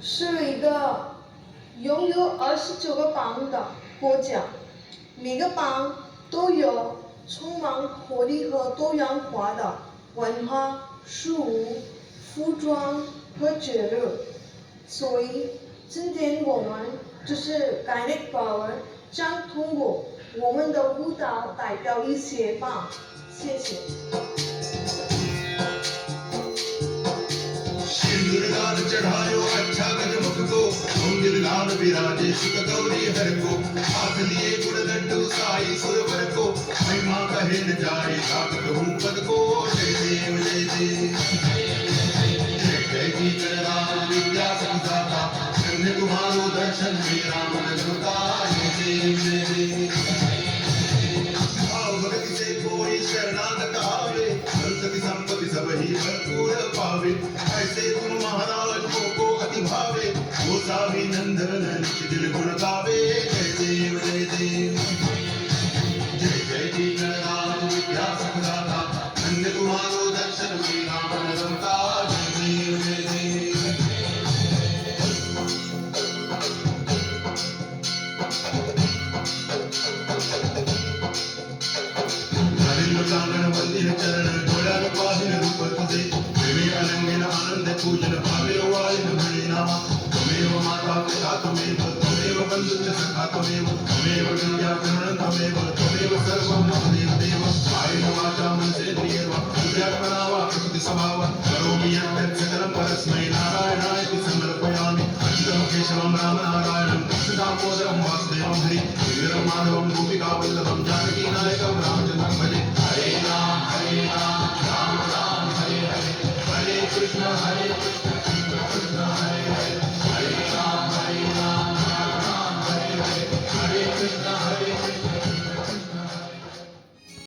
是一个拥有29个邦的国家，每个邦都有充满活力和多样化的文化、食物、服装和节日。所以今天我们就是 Gainek Power 将通过我们的舞蹈代表一些邦。谢谢。सिंदूर दान चढ़ायो अच्छा गजमुख को मंदिर लाल विराजे सुख गौरी हर को हाथ लिए गुड़ लड्डू साई सुरवर को महिमा कहे न जाए ताकत हूँ पद को जय देव जय देव जय जय की राम विद्या संदाता धन्य तुम्हारो दर्शन मेरा मन होता जय देव जय देव भाव भक्ति से कोई शरणागत आवे संतति संपत्ति सब ही भरपूर पावे ऐसे तुम महाराज को अति भावे गोसावी नंदन दिल गुण गावे जय देव जय देव जय जय जी गणराज विद्या संदाता धन्य तुम्हारो दर्शन मेरा मन रमता जय देव जय देव प्रांगण मंदिर चरण डोळ्यान पाहिन रूप तुझे प्रेमी अनंगेन आनंद पूजन भावे वाळीन म्हणे नामा त्वमेव माता पिता त्वमेव बंधुश्च सखा त्वमेव विद्या गणन त्वमेव सर्वं मम देव कायेन वाचा मनसेन्द्रियेण तुझ्यात्मना वा प्रकृति स्वभाव करोमि यत् सकलं परस्मै नारायणाय समर्पयामि अच्युतं केशवं रामनारायणं कृष्णदामोदरं वासुदेवं हरि गिरिधरं माधवं गोपिकावल्लभं जानकीनायकं रामचन्द्रं भजे हरे राम राम राम हरे हरे हरे कृष्ण कृष्ण कृष्ण हरे हरे हरे राम राम राम हरे हरे हरे कृष्ण